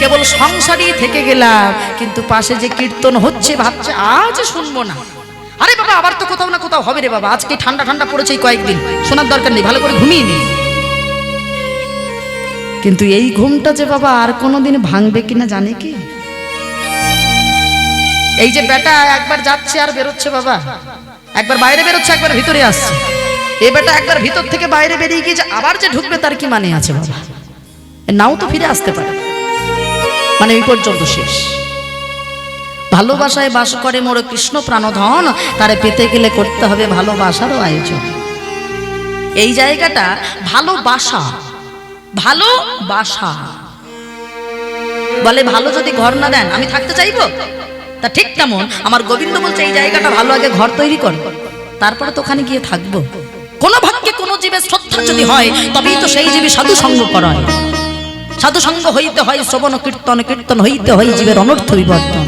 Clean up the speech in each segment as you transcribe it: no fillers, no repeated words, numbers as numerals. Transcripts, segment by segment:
কেবল সংসারই থেকে গেলাম, কিন্তু পাশে যে কীর্তন হচ্ছে ভাবছে আজ শুনবো না। আরে বাবা আবার তো কোথাও না কোথাও হবে রে বাবা, আজকে ঠান্ডা ঠান্ডা পড়েছে এই কয়েকদিন, শোনার দরকার নেই, ভালো করে ঘুমিয়ে নি। কিন্তু এই ঘুমটা যে বাবা আর কোনোদিন ভাঙবে কিনা জানে কি? এই যে বেটা একবার যাচ্ছে আর বেরোচ্ছে বাবা, একবার বাইরে বেরোচ্ছে একবার ভিতরে আসছে, এই বেটা একবার ভিতর থেকে বাইরে বেরিয়ে গিয়ে আবার যে ঢুকবে তার কি মানে আছে বাবা? নাও তো ফিরে আসতে পারে, মানে এই পর্যন্ত শেষ। ভালোবাসায় বাস করে মোর কৃষ্ণ প্রাণধন, তারে পেতে গেলে করতে হবে ভালোবাসারও আয়োজন। এই জায়গাটা ভালোবাসা, ভালোবাসা বলে ভালো যদি ঘর না দেন আমি থাকতে চাইবো, তা ঠিক তেমন আমার গোবিন্দ বলছে এই জায়গাটা ভালো, আগে ঘর তৈরি কর, তারপরে তো ওখানে গিয়ে থাকবো। কোন ভাগ্যে কোন জীবের শ্রদ্ধা যদি হয় তবেই তো সেই জীবে সাধু সঙ্গ করায়। সাধু সঙ্গ হইতে হয় শ্রবণ কীর্তন, কীর্তন হইতে হয় জীবের অনর্থ বিবর্তন,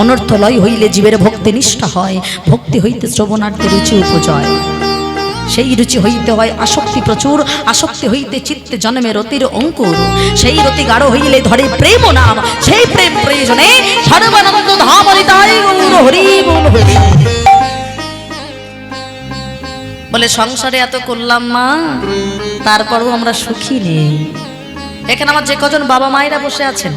অনর্থ লয় হইলে জীবের ভক্তি নিষ্ঠা হয়, ভক্তি হইতে শ্রবণার্থে রুচি উপজয়, সেই রুচি হইতে হয় আসক্তি প্রচুর, আসক্তি হইতে চিত্তে জন্মে রতির অঙ্কুর, সেই রতি গাঢ় হইলে ধরে প্রেম নাম, সেই প্রেম প্রয়োজনে সর্বানন্দ ধাম হরিতাই গৌর হরি বল হরি। বলে সংসারে এত করলাম মা, তারপরও আমরা সুখী নেই। এখানে আমার যে কজন বাবা মায়েরা বসে আছেন,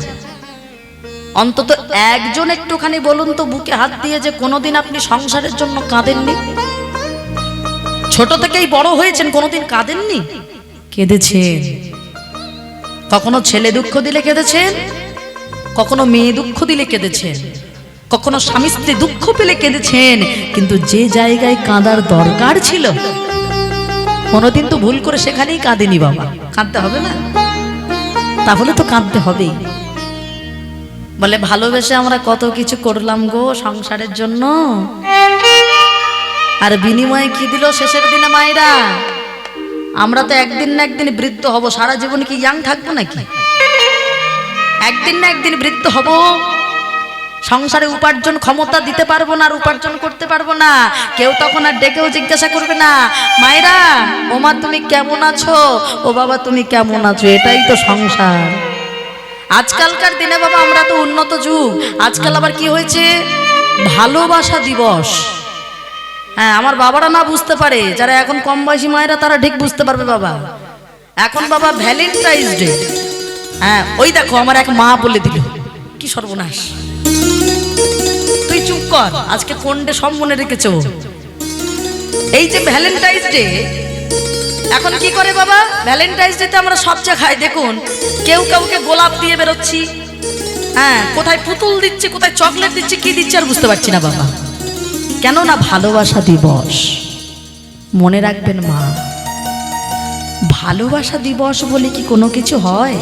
অন্তত একজন একটুখানি বলুন তো বুকে হাত দিয়ে যে কোনোদিন আপনি সংসারের জন্য কাঁদেননি? ছোট থেকেই বড় হয়েছেন, কোনোদিন কাঁদেননি? কেঁদেছেন। কখনো ছেলে দুঃখ দিলে কেঁদেছেন, কখনো মেয়ে দুঃখ দিলে কেঁদেছেন, কখনো স্বামী স্ত্রী দুঃখ পেলে কেঁদেছেন, কিন্তু যে জায়গায় কাঁদার দরকার ছিল কোনোদিন তো ভুল করে সেখানেই কাঁদেনি বাবা। কাঁদতে হবে না? তাহলে তো কাঁদতে হবেই। বলে ভালোবেসে আমরা কত কিছু করলাম গো সংসারের জন্য, আর বিনিময়ে কি দিল শেষের দিনে মায়েরা? আমরা তো একদিন না একদিন বৃদ্ধ হব, সারা জীবন কি ইয়াং থাকবো নাকি? একদিন না একদিন বৃদ্ধ হব, সংসারে উপার্জন ক্ষমতা দিতে পারবো না, আর উপার্জন করতে পারবো না। কেউ তখন আর ডেকেও জিজ্ঞাসা করবে না মায়েরা ও মা তুমি কেমন আছো, ও বাবা তুমি কেমন আছো। এটাই তো সংসার। আজকালকার দিনে বাবা আমরা তো উন্নত যুগ, আজকাল আবার কি হয়েছে ভালোবাসা দিবস। হ্যাঁ, আমার বাবারা না বুঝতে পারে, যারা এখন কম বয়সী মায়েরা তারা ঠিক বুঝতে পারবে বাবা। এখন বাবা ভ্যালেন্টাইন্স ডে। হ্যাঁ ওই দেখো আমার এক মা বলে দিল, কি সর্বনাশ। তুই চুপ কর, আজকে কোন ডে সব মনে রেখেছো। এই যে ভ্যালেন্টাইন্স ডে, এখন কি করে বাবা ভ্যালেন্টাইন্স ডেতে আমরা সব জায়গায় দেখুন কেউ কাউকে গোলাপ দিয়ে বেরোচ্ছি, হ্যাঁ কোথায় পুতুল দিচ্ছে, কোথায় চকলেট দিচ্ছে, কি দিচ্ছে আর বুঝতে পারছি না বাবা। কেন না ভালোবাসা দিবস। মনে রাখবেন মা, ভালোবাসা দিবস বলে কি কোনো কিছু হয়?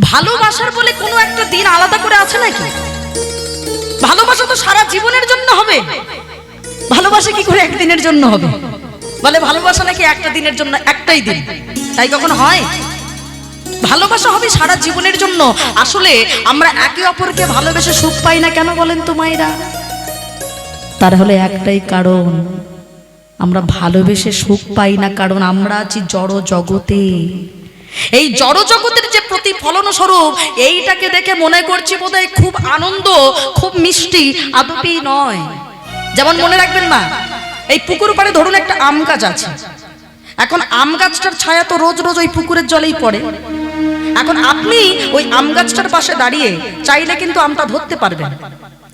ভালোবাসার বলে কোনো একটা দিন আলাদা করে আছে নাকি? ভালোবাসা তো সারা জীবনের জন্য হবে, ভালোবাসা কি করে একদিনের জন্য হবে? বলে ভালোবাসা নাকি একটা দিনের জন্য, একটাই দিন, তাই কখনো হয়? ভালোবাসা হবে সারা জীবনের জন্য। আসলে আমরা একে অপরকে ভালোবেসে সুখ পাই না কেন বলেন তো মায়েরা? তার হলে একটাই কারণ, আমরা ভালোবেসে সুখ পাই না কারণ আমরা আছি জড় জগতে। এই জড় জগতের যে প্রতিফলন স্বরূপ, এইটাকে দেখে মনে করছি বোধহয় খুব আনন্দ, খুব মিষ্টি, আদপি নয়। যেমন মনে রাখবেন মা, এই পুকুর পাড়ে ধরুন একটা আম গাছ আছে, এখন আম গাছটার ছায়া তো রোজ রোজ ওই পুকুরের জলেই পড়ে। এখন আপনি ওই আম গাছটার পাশে দাঁড়িয়ে চাইলে কিন্তু আমটা ধরতে পারবেন,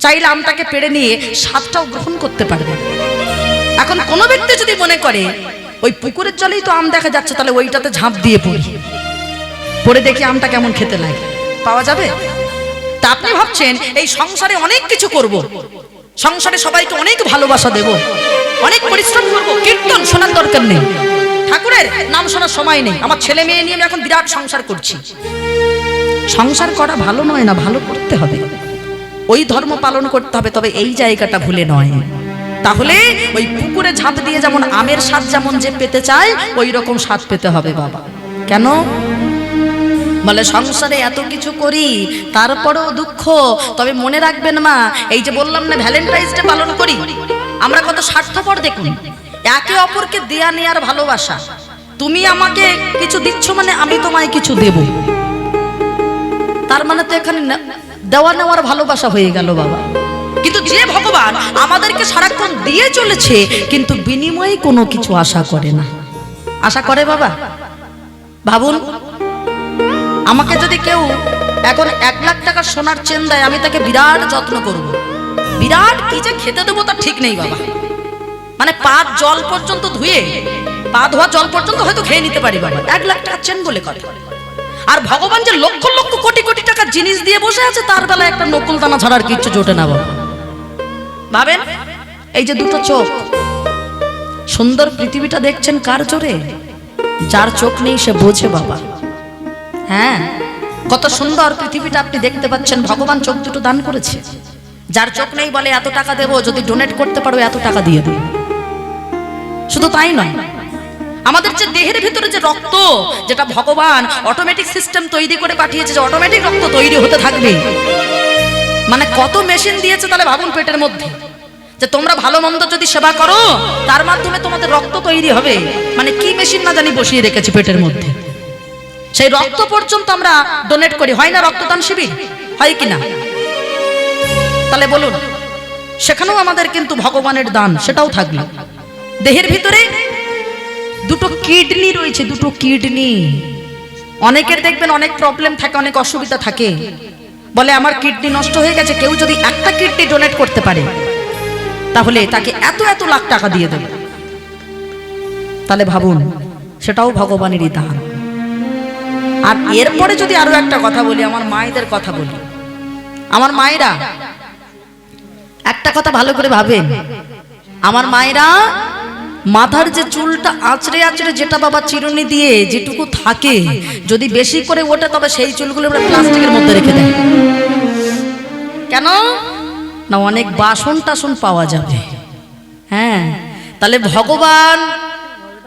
চাইলে আমটাকে পেড়ে নিয়ে স্বাদটাও গ্রহণ করতে পারবেন। এখন কোনো ব্যক্তি যদি মনে করে ওই পুকুরের জলেই তো আম দেখা যাচ্ছে, তাহলে ওইটাতে ঝাঁপ দিয়ে পড়ে দেখি আমটা কেমন খেতে লাগে, পাওয়া যাবে? তা আপনি ভাবছেন এই সংসারে অনেক কিছু করব, সংসারে সবাইকে অনেক ভালোবাসা দেব, অনেক পরিশ্রম করব, কীর্তন শোনার দরকার নেই, ঠাকুরের নাম শোনার সময় নেই, আমার ছেলে মেয়ে নিয়ে আমি এখন বিরাট সংসার করছি। সংসার করা ভালো নয় না, ভালো করতে হবে, ওই ধর্ম পালন করতে হবে, তবে এই জায়গাটা ভুলে নয়। তাহলে ওই পুকুরে ঝাঁপ দিয়ে যেমন আমের স্বাদ যেমন যে পেতে চায় ওই রকম স্বাদ পেতে হবে বাবা। কেন বলে সংসারে এত কিছু করি তারপরেও দুঃখ। তবে মনে রাখবেন মা, এই যে বললাম না ভ্যালেন্টাইন্স ডে পালন করি, আমরা কত স্বার্থপর দেখুন। একে অপরকে দেয়া নেয়ার ভালোবাসা, তুমি আমাকে কিছু দিচ্ছ মানে আমি তোমায় কিছু দেব। তার মানে তো এখানে দেওয়া নেওয়ার ভালোবাসা হয়ে গেল বাবা। কিন্তু যে ভগবান আমাদেরকে সারাক্ষণ দিয়ে চলেছে কিন্তু বিনিময়ে কোনো কিছু আশা করে না। আশা করে বাবা? ভাবুন, আমাকে যদি কেউ এখন 1 লাখ টাকার সোনার চেন দেয়, আমি তাকে বিরাট যত্ন করব, বিরাট কি যে খেতে দেবো তার ঠিক নেই বাবা। মানে পা জল পর্যন্ত ধুয়ে, পা ধোয়া জল পর্যন্ত হয়তো খেয়ে নিতে পারি বাবা, 1 লাখ টাকার চেন বলে করে। আর ভগবান যে লক্ষ লক্ষ কোটি কোটি টাকার জিনিস দিয়ে বসে আছে, তার বেলায় একটা নকুল দানা ছাড়ার কিচ্ছু জোটে না বাবা। ভাবেন, এই যে দুটো চোখ, সুন্দর পৃথিবীটা দেখছেন কার জোরে? যার চোখ নেই সে বোঝে বাবা। হ্যাঁ, কত সুন্দর পৃথিবীটা আপনি দেখতে পাচ্ছেন, ভগবান চোখ দুটো দান করেছে। যার চোখ নেই বলে এত টাকা দেবো, যদি ডোনেট করতে পারো এত টাকা দিয়ে দেবো। শুধু তাই নয়, আমাদের যে দেহের ভিতরে যে রক্ত, যেটা ভগবান অটোমেটিক সিস্টেম তৈরি করে পাঠিয়েছে, যে অটোমেটিক রক্ত তৈরি হতে থাকবে, মানে কত মেশিন দিয়েছে তাহলে ভাবুন পেটের মধ্যে, যে তোমরা ভালো মন্দ যদি সেবা করো তার মাধ্যমে তোমাদের রক্ত তৈরি হবে। মানে কি মেশিন না জানি বসিয়ে রেখেছে পেটের মধ্যে, সেই রক্ত পর্যন্ত আমরা ডোনেট করি। হয় না রক্তদান শিবির? হয় কি না? তাহলে বলুন, সেখানেও আমাদের কিন্তু ভগবানের দান, সেটাও থাকলো। দেহের ভিতরে দুটো কিডনি রয়েছে, দুটো কিডনি। অনেকের দেখবেন অনেক প্রবলেম থাকে, অনেক অসুবিধা থাকে, বলে আমার কিডনি নষ্ট হয়ে গেছে, কেউ যদি একটা কিডনি ডোনেট করতে পারে তাহলে তাকে এত এত লাখ টাকা দিয়ে দেবে। তাহলে ভাবুন, সেটাও ভগবানেরই দান। আর এরপরে যদি আরো একটা কথা বলি, আমার মায়েদের কথা বলি। আমার মায়েরা একটা কথা ভালো করে ভাবেন, আমার মায়েরা মাথার যে চুলটা আঁচড়ে আঁচড়ে যেটা বাবা চিরুনি দিয়ে যেটুকু থাকে, যদি বেশি করে ওঠে তবে সেই চুলগুলো প্লাস্টিকের মধ্যে রেখে দেয়। কেন না? অনেক বাসন টাসন পাওয়া যাবে। হ্যাঁ, তাহলে ভগবান,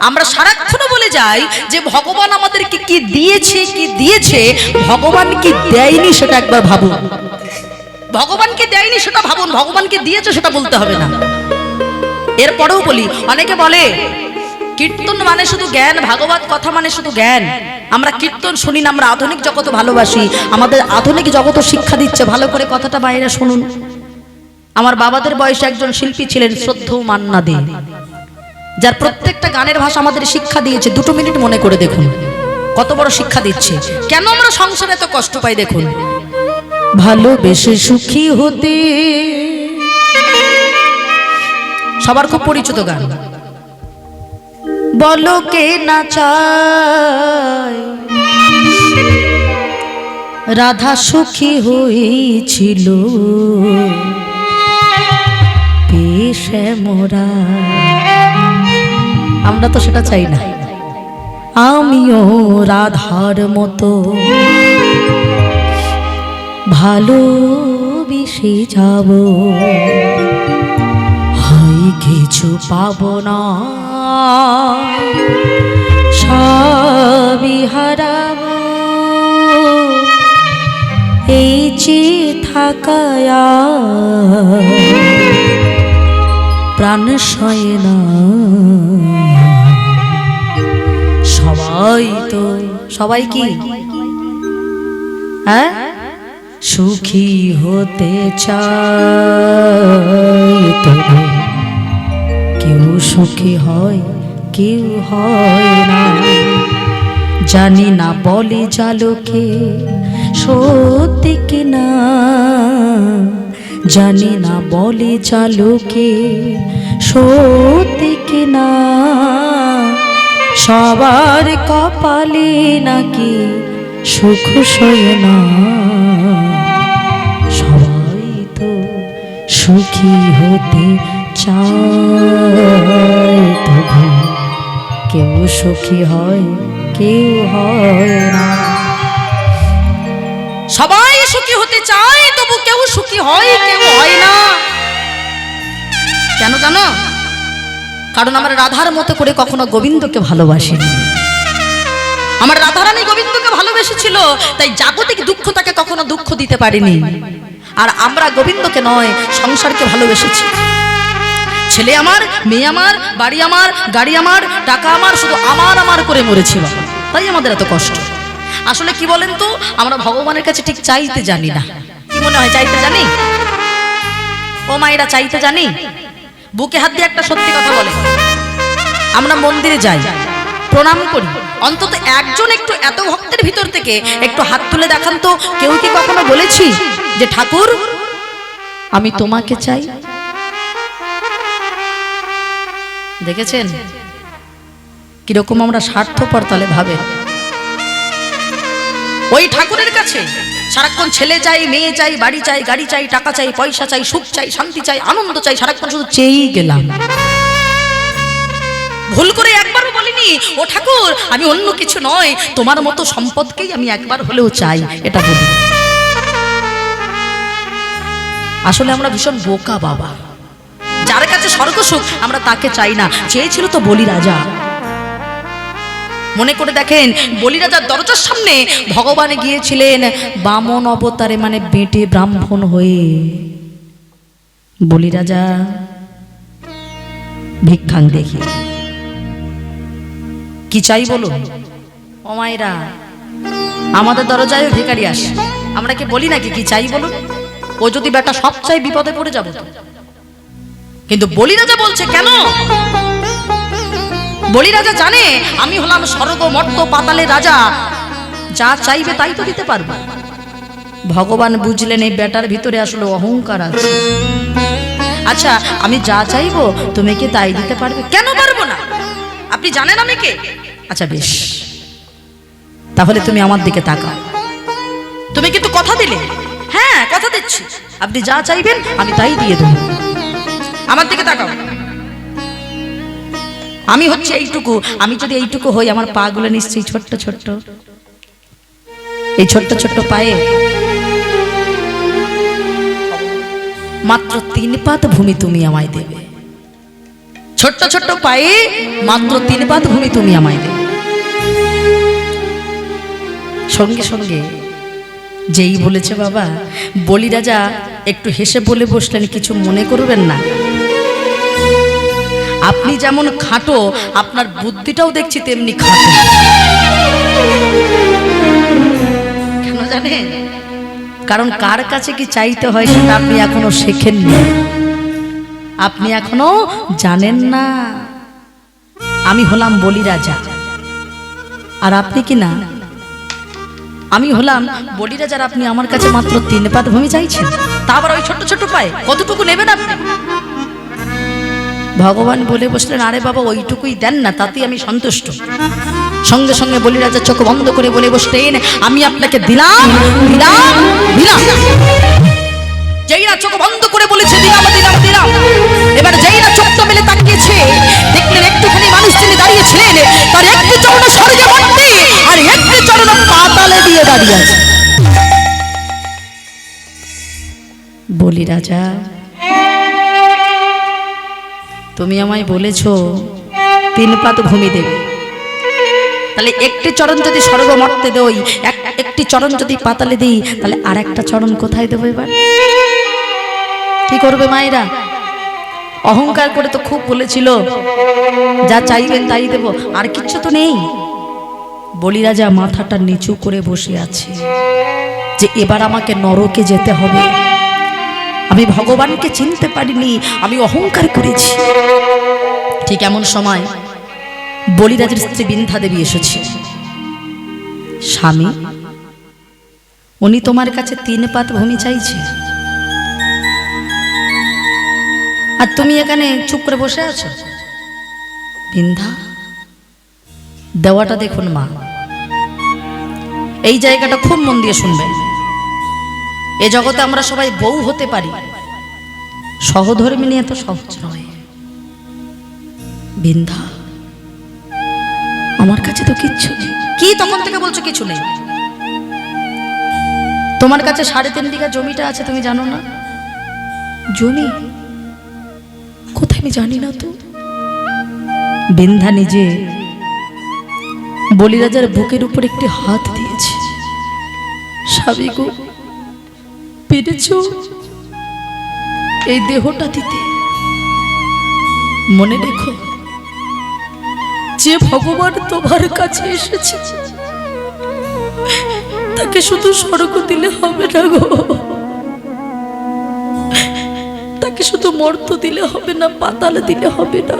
আমরা সারাক্ষণ বলে যাই যে ভগবান আমাদেরকে কি দিয়েছে, কি দিয়েছে, ভগবান কি দেয়নি সেটা একবার ভাবুন। ভগবানকে দেয়নি সেটা ভাবুন, ভগবানকে দিয়েছে সেটা বলতে হবে না। এরপরেও বলি, অনেকে বলে কীর্তন মানে শুধু জ্ঞান, ভাগবত কথা মানে শুধু জ্ঞান। আমরা কীর্তন শুনি না, আমরা আধুনিক জগৎ ভালোবাসি, আমাদের আধুনিক জগৎ শিক্ষা দিচ্ছে। ভালো করে কথাটা বাইরে শুনুন। আমার বাবাদের বয়সে একজন শিল্পী ছিলেন, শ্রদ্ধেয় মান্না দে, যার প্রত্যেকটা গানের ভাষা আমাদের শিক্ষা দিয়েছে। 2 মিনিট মনে করে দেখুন কত বড় শিক্ষা দিচ্ছে। কেন আমরা সংসারে এত কষ্ট পাই দেখুন। ভালোবেসে সুখী হতে, সবার খুব পরিচিত গান। বলো কে না চায়, রাধা সুখী হয়েছিল পেশে মোরা। আমরা তো সেটা চাই না। আমিও রাধার মতো ভালোবেসে যাব, হয় কিছু পাবো না, সবই হারাবো, এই যে থাকায়া প্রাণ সয় না। সবাই কি হ্যাঁ সুখী হতে চায়, তবে কেউ সুখী হয় কেউ হয় না। জানি না বলে জালোকে সত্যি কিনা, জানি না বলে জালোকে সত্যি কিনা। সবার কপালে নাকি সুখ সয় না, সবাই তো সুখী হতে চায়, তবু কেউ সুখী হয় কেউ হয় না। সবাই সুখী হতে চায়, তবু কেউ সুখী হয় কেউ হয় না। কেন জানো? কারণ আমার রাধার মতো করে কখনো গোবিন্দকে ভালোবাসিনি। আমার রাধারানী গোবিন্দকে ভালোবেসেছিল, তাই জাগতিক দুঃখ তাকে কখনো দুঃখ দিতে পারিনি। আর আমরা গোবিন্দকে নয়, সংসারকে ভালোবেসেছি। ছেলে আমার, মেয়ে আমার, বাড়ি আমার, গাড়ি আমার, টাকা আমার, শুধু আমার আমার করে মরেছিল, তাই আমাদের এত কষ্ট। আসলে কি বলেন তো, আমরা ভগবানের কাছে ঠিক চাইতে জানি না। কি মনে হয় চাইতে জানি? ও মায়েরা চাইতে জানি? বুকে হাত দিয়ে একটা সত্যি কথা বলে, আমরা মন্দিরে যাই, প্রণাম করি, অন্তত একজন একটু এত ভক্তের ভিতর থেকে একটু হাত তুলে দেখান তো, কেউ কি কখনো বলেছি যে ঠাকুর আমি তোমাকে চাই? দেখেছেন কিরকম আমরা স্বার্থপর তালে ভাবে। ওই ঠাকুরের কাছে সারাক্ষণ ছেলে চাই, মেয়ে চাই, বাড়ি চাই, গাড়ি চাই, টাকা চাই, পয়সা চাই, সুখ চাই, শান্তি চাই, আনন্দ চাই, সারাক্ষণ শুধু চেয়েই গেলাম। ভুল করে একবারও বলিনি ও ঠাকুর আমি অন্য কিছু নয়, তোমার মতো সম্পদকেই আমি একবার হলেও চাই, এটা বলি। আসলে আমরা ভীষণ বোকা বাবা, যার কাছে স্বর্গ সুখ আমরা তাকে চাই না। চেয়েছিল তো বলি রাজা। মনে করে দেখেন, বলি রাজার দরজার সামনে ভগবান গিয়েছিলেন বামন অবতারে, মানে বেটে ব্রাহ্মণ হয়ে। বলি রাজা ভিক্ষাং দেখি কি চাই বলো। ও মায়েরা, আমাদের দরজায় ভিখারি আসে, আমরা কি বলি নাকি কি চাই বলো? ও যদি বেটা সব চাই বিপদে পড়ে যাবো। কিন্তু বলি রাজা বলছে কেন? বলি রাজা জানে আমি হলাম স্বর্গ মর্ত পাতালের রাজা, যা চাইবে তাই তো দিতে পারবো। ভগবান বুঝলেন এই বেটার ভিতরে আসলে অহংকার আছে। আচ্ছা আমি যা চাইবো তুমি কি তাই দিতে পারবে? কেন পারবো না? আপনি জানেন আমি কে? আচ্ছা বেশ, তাহলে তুমি আমার দিকে তাকাও। তুমি কিন্তু কথা দিলে। হ্যাঁ কথা দিচ্ছি, আপনি যা চাইবেন আমি তাই দিয়ে দেবো। আমার দিকে তাকাও। আমি হচ্ছে এইটুকু, আমি যদি এইটুকু হই আমার পা গুলো নিশ্চয়ই ছোট্ট ছোট্ট, এই ছোট্ট ছোট্ট পায়ে মাত্র 3 পাত ভূমি তুমি আমায় দেবে। ছোট্ট ছোট্ট পায়ে মাত্র 3 পাত ভূমি তুমি আমায় দেবে। সঙ্গে সঙ্গে যেই বলেছে বাবা, বলি রাজা একটু হেসে বলে বসলেন, কিছু মনে করবেন না, আপনি যেমন খাটো আপনার বুদ্ধিটাও দেখছি তেমনি খাটো। কেন জানেন? কারণ কার কাছে কি চাইতে হয় সেটা আপনি এখনো শেখেননি, আপনি এখনো জানেন না। আমি হলাম বলি রাজা, আর আপনি কি না? আমি হলাম বলি রাজার, আপনি আমার কাছে মাত্র 3 পাত ভূমি চাইছেন, তা আবার ওই ছোট্ট ছোট্ট পায়ে। কতটুকু নেবেন আপনি? ভগবান বলে বসলেন, আরে বাবা ওইটুকুই দেন না, তাতেই আমি সন্তুষ্ট। সঙ্গে সঙ্গে বলি রাজা চোখ বন্ধ করে বলে বসলেন, আমি আপনাকে দিলাম দিলাম দিলাম। যেই না চোখ বন্ধ করে বলেছে দিলাম দিলাম দিলাম, এবার যেই না চোখটা মেলে তাকিয়েছে দেখলেন একটুখানি মানুষ তিনি দাঁড়িয়েছিলেন, তার একটি চরণ স্বর্গে মর্তে আর একটি চরণ পাতালে দিয়ে দাঁড়িয়ে আছে। বলি রাজা তুমি আমায় বলেছো 3 পাত ভূমি দেবে, তাহলে একটি চরণ যদি স্বর্গ মর্তে দেই, একটি চরণ যদি পাতালে দিই, তাহলে আর একটা চরণ কোথায় দেবো? এবার কি করবে মায়েরা? অহংকার করে তো খুব বলেছিল যা চাইবেন তাই দেব, আর কিচ্ছু তো নেই। বলি রাজা মাথাটা নিচু করে বসে আছে যে এবার আমাকে নরকে যেতে হবে, আমি ভগবানকে চিনতে পারিনি, আমি অহংকার করেছি। ঠিক এমন সময় বলিরাজের স্ত্রী বিন্ধ্যা দেবী এসেছে। স্বামী, উনি তোমার কাছে 3 পাত ভূমি চাইছে, আর তুমি এখানে চুপ করে বসে আছো। বিন্ধ্যা, দেওয়াটা দেখুন মা, এই জায়গাটা খুব মন দিয়ে শুনবেন। এ জগতে আমরা সবাই বউ হতে পারি, সহধর্মিনী এত সহজ নয়। বিন্ধ্যা, আমার কাছে তো কিচ্ছু নেই। কি তখন থেকে বলছো কিছু নেই? তোমার কাছে 3.5 বিঘা জমিটা আছে, তুমি জানো না? জমি কোথায় আমি জানি না তো। বিন্ধ্যা নিজে বলিরাজার বুকের উপর একটি হাত দিয়েছে। স্বামী গো, পেরেছ এই দেহটা দিতে? মনে রেখো, যে ভগবান তোমার কাছে এসেছে তাকে শুধু স্বর্গ দিলে হবে না গো, তাকে শুধু মর্ত দিলে হবে না, পাতালে দিলে হবে না।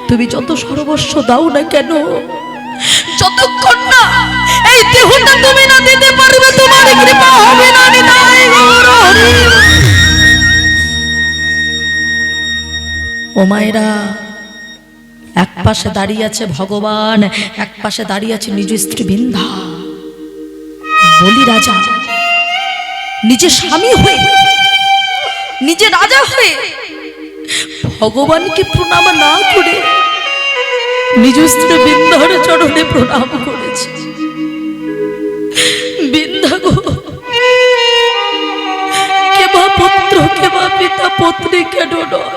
তুমি যত সর্বস্ব দাও না কেন, যতক্ষণ না এই দেহটা তুমি না দিতে পারবে, তোমার কৃপা হবে না। ও মায়েরা, এক পাশে দাঁড়িয়ে আছে ভগবান, এক পাশে দাঁড়িয়ে আছে নিজ স্ত্রী বিন্ধা। বলি রাজা নিজে স্বামী হয়ে, নিজে রাজা হয়ে ভগবানকে প্রণাম না করে নিজ স্ত্রী বিন্ধার চরণে প্রণাম করেছে। বিন্ধা গো, কে বা পুত্র, কে বা পিতা, পত্নী কেন নয়,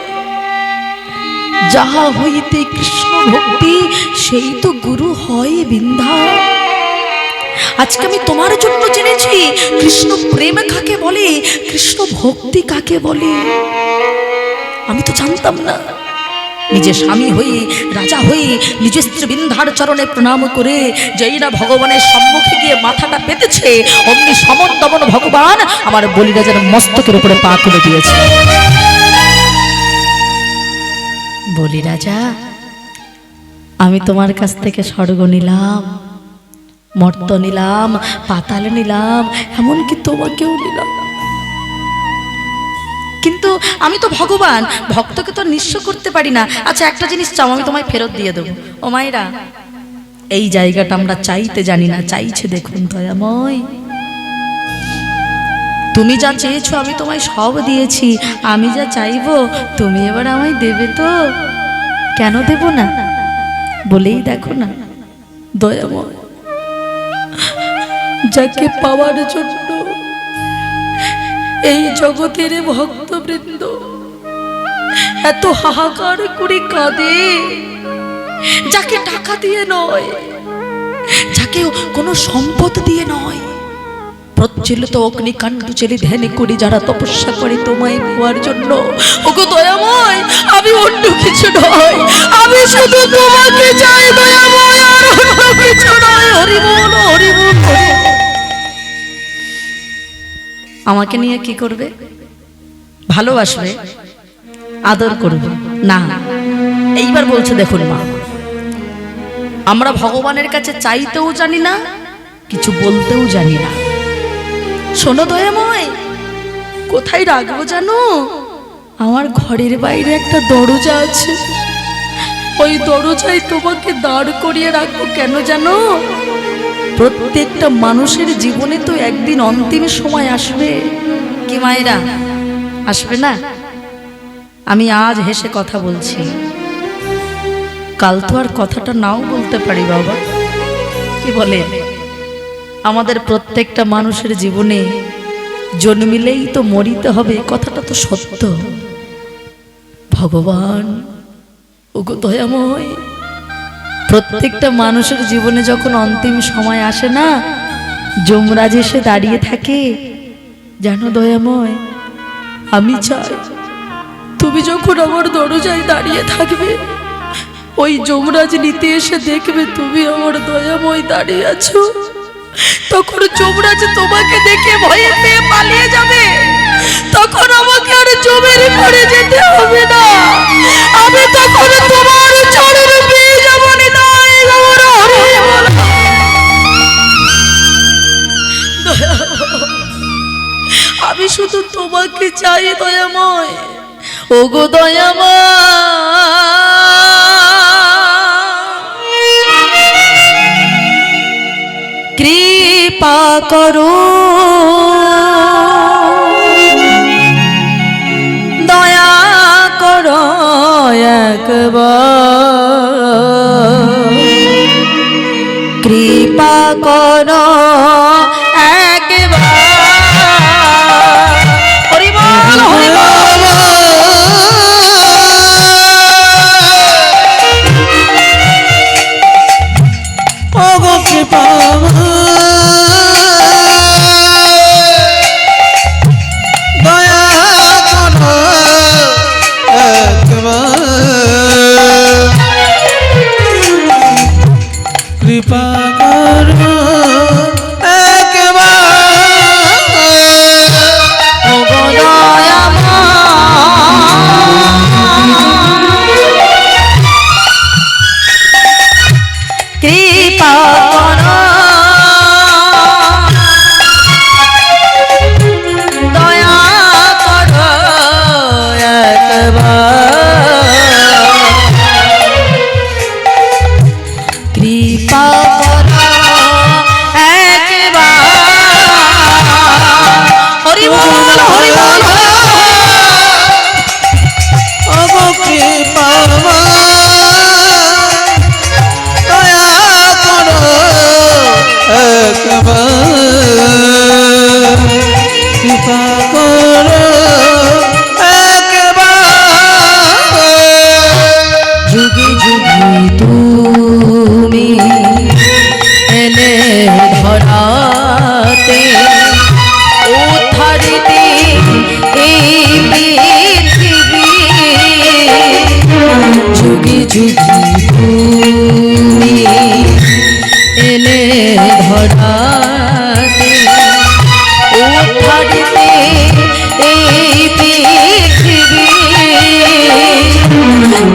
যাহা হইতে কৃষ্ণ ভক্তি সেই তো গুরু হয় বিন্ধা। আজকে আমি তোমার জন্য জেনেছি কৃষ্ণ প্রেম কাকে বলে, কৃষ্ণ ভক্তি কাকে বলে। আমি তো জানতাম না। নিজে স্বামী হয়ে, রাজা হয়ে, নিজের স্ত্রী বিন্ধার চরণে প্রণাম করে যেই না ভগবানের সম্মুখে গিয়ে মাথাটা পেতেছে, অমনি সমন দমন ভগবান আমার বলিরাজার মস্তকের উপরে পা তুলে দিয়েছে। বলি রাজা, আমি তোমার কাছ থেকে স্বর্গ নিলাম, মর্ত নিলাম, পাতালে নিলাম, এমনকি তোমাকেও নিলাম, কিন্তু আমি তো ভগবান, ভক্তকে তো নিঃস্ব করতে পারি না। আচ্ছা একটা জিনিস চাও, আমি তোমায় ফেরত দিয়ে দেবো। ও মায়েরা, এই জায়গাটা আমরা চাইতে জানি না, চাইছে দেখুন দয়াময়। তুমি যা চেয়েছো আমি তোমায় সব দিয়েছি, আমি যা চাইবো তুমি এবার আমায় দেবে তো? কেন দেব না, বলেই দেখো না দয়াময়। যাকে পাওয়ার জন্য এই জগতের ভক্তবৃন্দ এত হাহাকার করে কাঁদে, যাকে টাকা দিয়ে নয়, যাকে কোনো সম্পদ দিয়ে নয়, প্রজ্বলিত অগ্নিকাণ্ড জেলে ধ্যান করে যারা তপস্যা করে তোমায় পাওয়ার জন্য, ওগো দয়াময় আমি অন্য কিছু নয়, আমি শুধু তোমাকে চাই দয়াময়, আর অন্য কিছু নয়। হরি বল, হরি বল। আমাকে নিয়ে কি করবে? ভালোবাসবে, আদর করবে না। এইবার বলছে দেখুন মা, আমরা ভগবানের কাছে চাইতেও জানি না, কিছু বলতেও জানি না। শোনো দয়াময়, কোথায় রাখবো জানো? আমার ঘরের বাইরে একটা দরজা আছে, ওই দরজায় তোমাকে দাঁড় করিয়ে রাখবো। কেন জানো? প্রত্যেকটা মানুষের জীবনে তো একদিন অন্তিম সময় আসবে। কি মায়েরা, আসবে না? আমি আজ হেসে কথা বলছি, কাল তো আর কথাটা নাও বলতে পারি বাবা। কি বলে? আমাদের প্রত্যেকটা মানুষের জীবনে জন্মিলেই তো মরিতে হবে, কথাটা তো সত্য। ভগবান ওগো দয়াময়, প্রত্যেকটা মানুষের জীবনে যখন অন্তিম সময় আসে না, যমরাজ এসে দাঁড়িয়ে থাকে। জানো দয়াময়, আমি চাই তুমি যখন আমার দরজায় দাঁড়িয়ে থাকবে, ওই যমরাজ নিতে এসে দেখবে তুমি আমার দয়াময় দাঁড়িয়ে আছো, তখন যমরাজ তোমাকে দেখে ভয়ে পেয়ে পালিয়ে যাবে। তখন আমাকে আর জমের পড়ে যেতে হবে না, আমি তখন তোমার চরণে পেয়ে যাব। আমি শুধু তোমাকে চাই দয়াময়, ওগো দয়াময়, কৃপা করো, দয়া করো একবার, কৃপা করো একবার। হরি বল, হরি বল। ওগো কৃপা দয়া করো একবার, কৃপা করো তুমি এলে ধরাতে উঠাতে এই পৃথিবী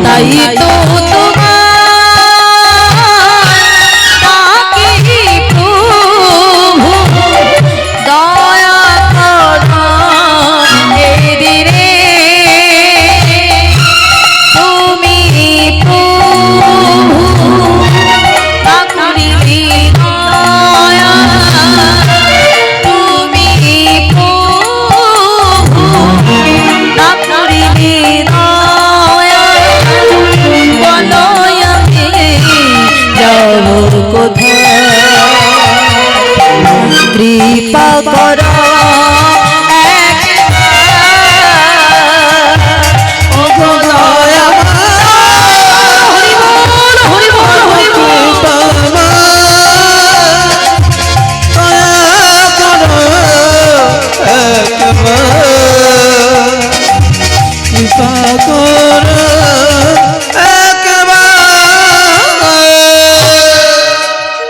তাই তো কৃপা কর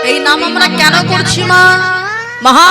এই নাম আমরা কেন করছি মা? মহা